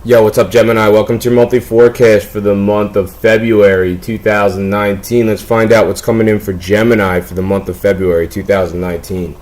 Yo, what's up, Gemini? Welcome to your monthly forecast for the month of February 2019. Let's find out what's coming in for Gemini for the month of February 2019.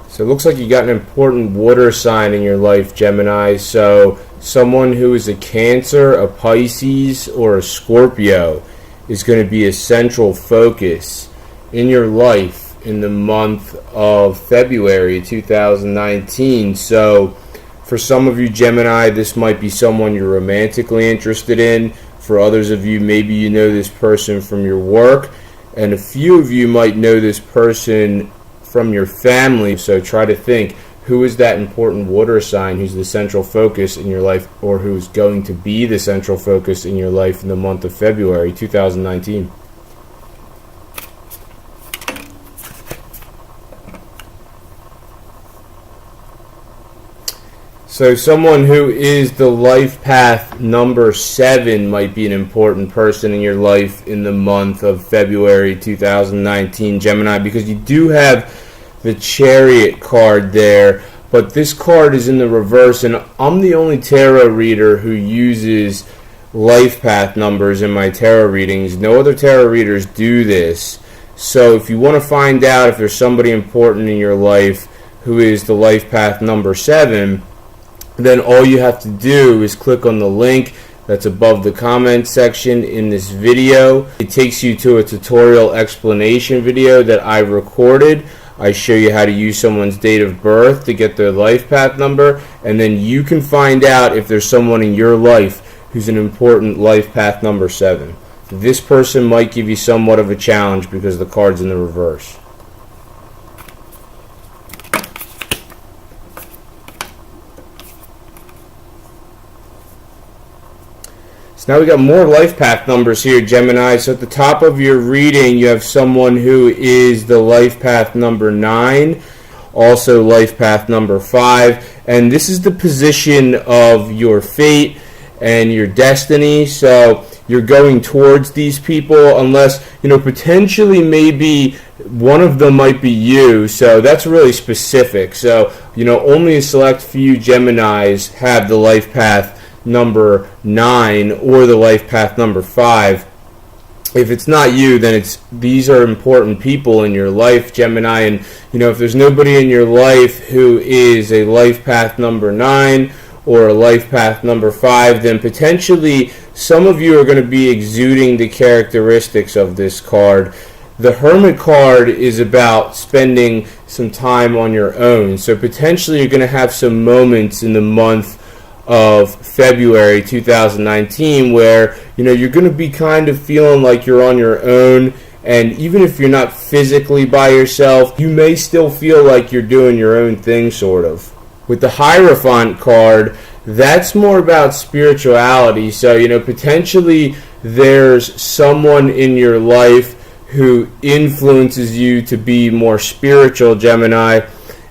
So it looks like you got an important water sign in your life, Gemini. So someone who is a Cancer, a Pisces, or a Scorpio is going to be a central focus in your life in the month of February 2019. So for some of you, Gemini, this might be someone you're romantically interested in. For others of you, maybe you know this person from your work, and a few of you might know this person from your family. So try to think, who is that important water sign who's the central focus in your life, or who's going to be the central focus in your life in the month of February 2019. So someone who is the life path number 7 might be an important person in your life in the month of February 2019, Gemini, because you do have the Chariot card there, but this card is in the reverse, and I'm the only tarot reader who uses life path numbers in my tarot readings. No other tarot readers do this. So if you want to find out if there's somebody important in your life who is the life path number 7, then all you have to do is click on the link that's above the comment section in this video. It takes you to a tutorial explanation video that I recorded. I show you how to use someone's date of birth to get their life path number, and then you can find out if there's someone in your life who's an important life path number 7. This person might give you somewhat of a challenge because the card's in the reverse. Now we got more life path numbers here, Gemini. So at the top of your reading, you have someone who is the life path number 9, also life path number 5, and this is the position of your fate and your destiny. So you're going towards these people, unless, potentially maybe one of them might be you. So that's really specific. So, only a select few Geminis have the life path number 9 or the life path number 5. If it's not you, then these are important people in your life, Gemini. And if there's nobody in your life who is a life path number 9 or a life path number 5, then potentially some of you are going to be exuding the characteristics of this card. The Hermit card is about spending some time on your own. So potentially you're going to have some moments in the month of February 2019 where you're going to be kind of feeling like you're on your own, and even if you're not physically by yourself, you may still feel like you're doing your own thing, sort of. With the Hierophant card, that's more about spirituality. So potentially there's someone in your life who influences you to be more spiritual, Gemini.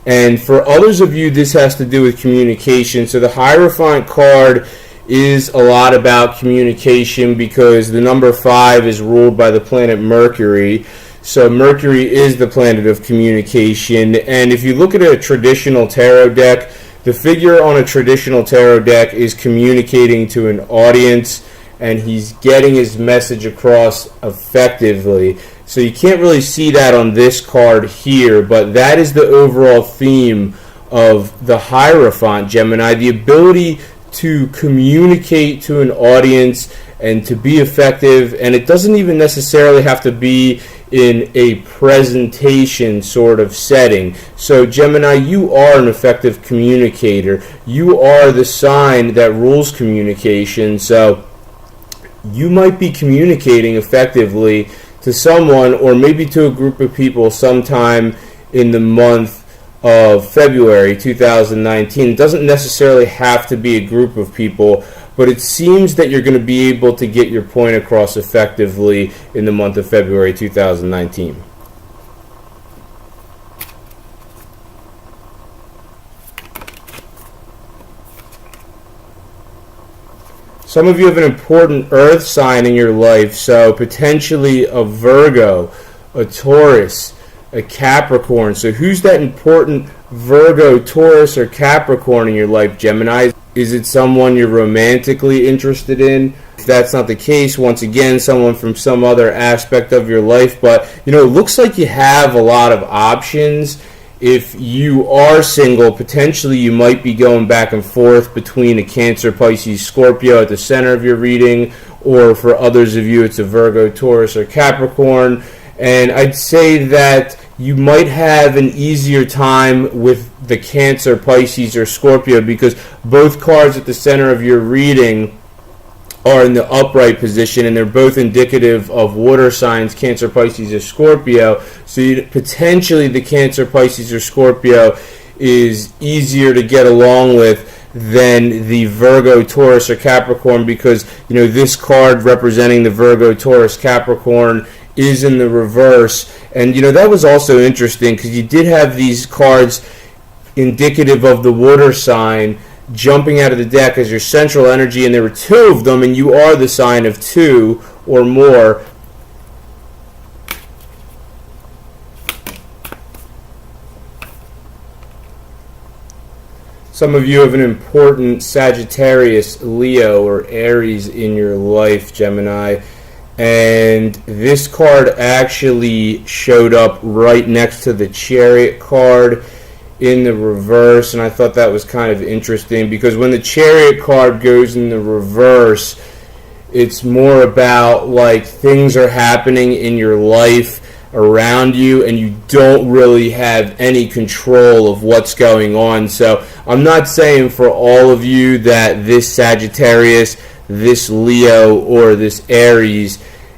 And for others of you, this has to do with communication. So the Hierophant card is a lot about communication because the number 5 is ruled by the planet Mercury. So Mercury is the planet of communication. And if you look at a traditional tarot deck, the figure on a traditional tarot deck is communicating to an audience, and he's getting his message across effectively. So you can't really see that on this card here, but that is the overall theme of the Hierophant, Gemini, the ability to communicate to an audience and to be effective. And it doesn't even necessarily have to be in a presentation sort of setting. So Gemini, you are an effective communicator. You are the sign that rules communication. So you might be communicating effectively to someone, or maybe to a group of people, sometime in the month of February 2019. It doesn't necessarily have to be a group of people, but it seems that you're going to be able to get your point across effectively in the month of February 2019. Some of you have an important earth sign in your life, so potentially a Virgo. a Taurus, a Capricorn. So who's that important Virgo, Taurus, or Capricorn in your life, Gemini? Is it someone you're romantically interested in? If that's not the case, once again, someone from some other aspect of your life. But, it looks like you have a lot of options. If you are single, potentially you might be going back and forth between a Cancer, Pisces, Scorpio at the center of your reading, or for others of you, it's a Virgo, Taurus, or Capricorn. And I'd say that you might have an easier time with the Cancer, Pisces, or Scorpio because both cards at the center of your reading are in the upright position, and they're both indicative of water signs, Cancer, Pisces, or Scorpio. So potentially the Cancer, Pisces, or Scorpio is easier to get along with than the Virgo, Taurus, or Capricorn because, this card representing the Virgo, Taurus, Capricorn is in the reverse. And, that was also interesting because you did have these cards indicative of the water sign jumping out of the deck as your central energy, and there were two of them, and you are the sign of two or more. Some of you have an important Sagittarius, Leo, or Aries in your life, Gemini. And this card actually showed up right next to the Chariot card in the reverse, and I thought that was kind of interesting because when the Chariot card goes in the reverse, it's more about like things are happening in your life around you and you don't really have any control of what's going on. So I'm not saying for all of you that this Sagittarius, this Leo, or this Aries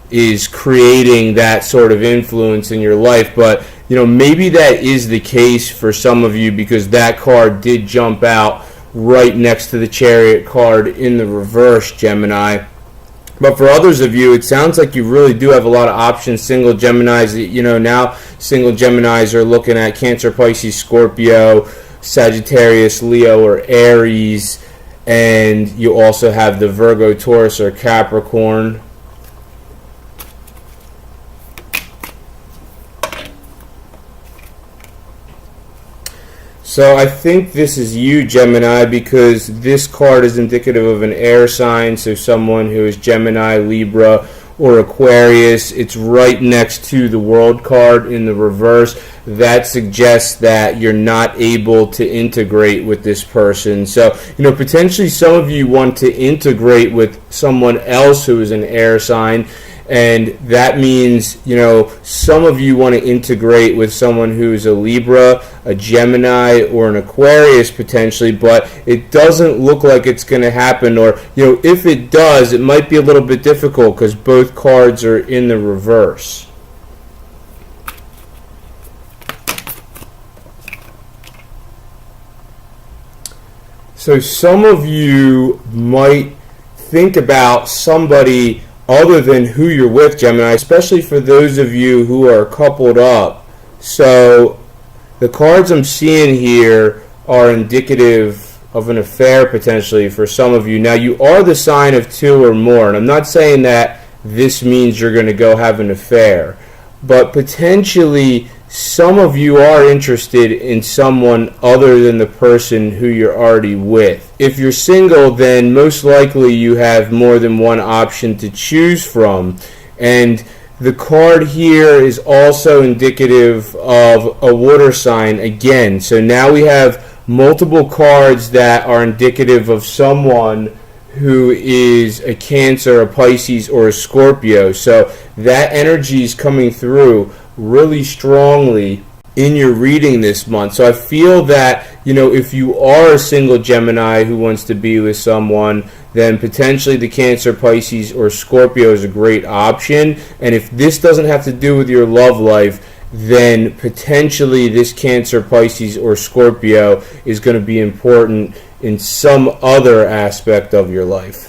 is creating that sort of influence in your life, but maybe that is the case for some of you because that card did jump out right next to the Chariot card in the reverse, Gemini. But for others of you, it sounds like you really do have a lot of options. Single Geminis, now single Geminis are looking at Cancer, Pisces, Scorpio, Sagittarius, Leo, or Aries, and you also have the Virgo, Taurus, or Capricorn. So I think this is you, Gemini, because this card is indicative of an air sign, so someone who is Gemini, Libra, or Aquarius. It's right next to the World card in the reverse. That suggests that you're not able to integrate with this person. So, potentially some of you want to integrate with someone else who is an air sign. And that means, some of you want to integrate with someone who's a Libra, a Gemini, or an Aquarius potentially, but it doesn't look like it's going to happen. Or, if it does, it might be a little bit difficult because both cards are in the reverse. So some of you might think about somebody other than who you're with, Gemini, especially for those of you who are coupled up. So the cards I'm seeing here are indicative of an affair potentially for some of you. Now you are the sign of two or more, and I'm not saying that this means you're going to go have an affair, but potentially some of you are interested in someone other than the person who you're already with. If you're single, then most likely you have more than one option to choose from. And the card here is also indicative of a water sign again. So now we have multiple cards that are indicative of someone who is a Cancer, a Pisces, or a Scorpio. So that energy is coming through really strongly in your reading this month. So I feel that, if you are a single Gemini who wants to be with someone, then potentially the Cancer, Pisces, or Scorpio is a great option. And if this doesn't have to do with your love life, then potentially this Cancer, Pisces, or Scorpio is going to be important in some other aspect of your life.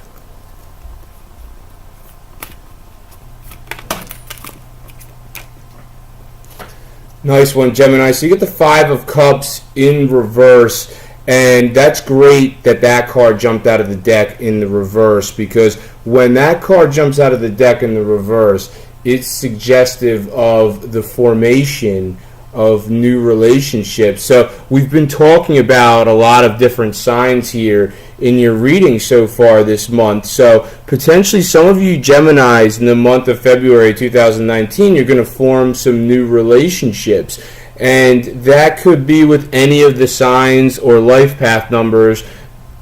Nice one, Gemini. So you get the Five of Cups in reverse, and that's great that that card jumped out of the deck in the reverse, because when that card jumps out of the deck in the reverse, it's suggestive of the formation of new relationships. So we've been talking about a lot of different signs here in your reading so far this month. So potentially some of you Geminis in the month of February 2019, you're going to form some new relationships. And that could be with any of the signs or life path numbers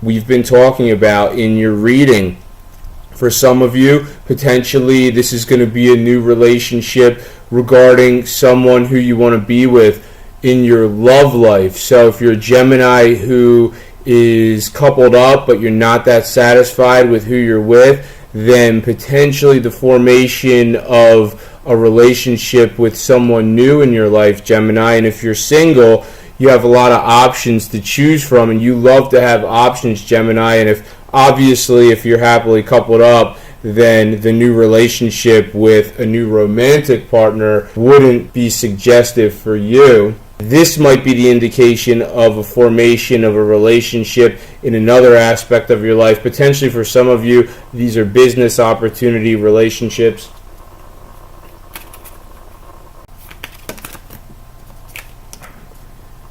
we've been talking about in your reading. For some of you, potentially this is going to be a new relationship regarding someone who you want to be with in your love life. So if you're a Gemini who is coupled up but you're not that satisfied with who you're with, then potentially the formation of a relationship with someone new in your life, Gemini. And if you're single, you have a lot of options to choose from, and you love to have options, Gemini. And if you're happily coupled up, then the new relationship with a new romantic partner wouldn't be suggestive for you. This might be the indication of a formation of a relationship in another aspect of your life. Potentially for some of you, these are business opportunity relationships.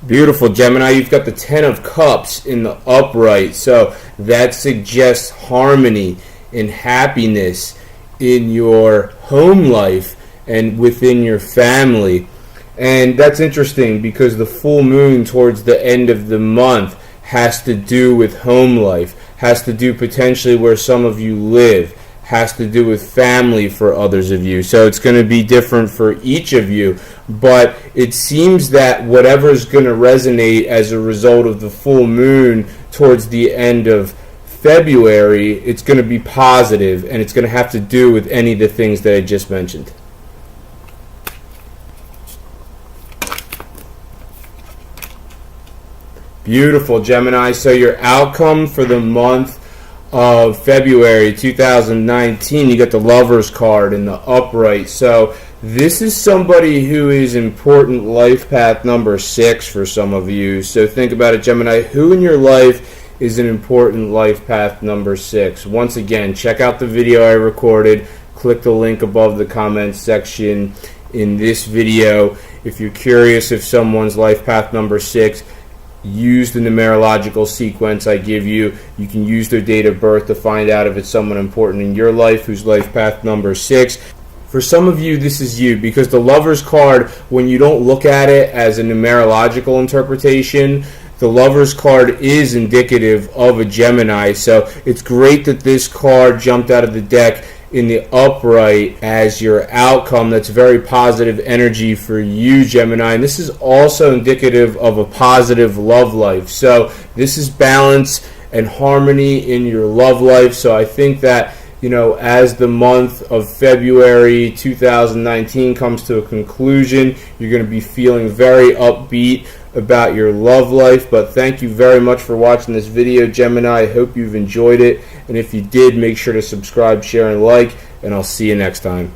Beautiful, Gemini. You've got the Ten of Cups in the upright. So that suggests harmony and happiness in your home life and within your family. And that's interesting because the full moon towards the end of the month has to do with home life, has to do potentially where some of you live, has to do with family for others of you. So it's going to be different for each of you. But it seems that whatever is going to resonate as a result of the full moon towards the end of February, it's going to be positive, and it's going to have to do with any of the things that I just mentioned. Beautiful, Gemini. So your outcome for the month of February 2019, you got the Lovers card in the upright. So this is somebody who is important life path number 6 for some of you. So think about it, Gemini. Who in your life is an important life path number 6? Once again, check out the video I recorded. Click the link above the comments section in this video. If you're curious if someone's life path number 6, use the numerological sequence I give you. You can use their date of birth to find out if it's someone important in your life who's life path number 6. For some of you, this is you, because the Lovers card, when you don't look at it as a numerological interpretation, the Lovers card is indicative of a Gemini. So it's great that this card jumped out of the deck in the upright as your outcome. That's very positive energy for you, Gemini. And this is also indicative of a positive love life. So this is balance and harmony in your love life. So I think that, as the month of February 2019 comes to a conclusion, you're going to be feeling very upbeat about your love life. But thank you very much for watching this video, Gemini. I hope you've enjoyed it. And if you did, make sure to subscribe, share, and like. And I'll see you next time.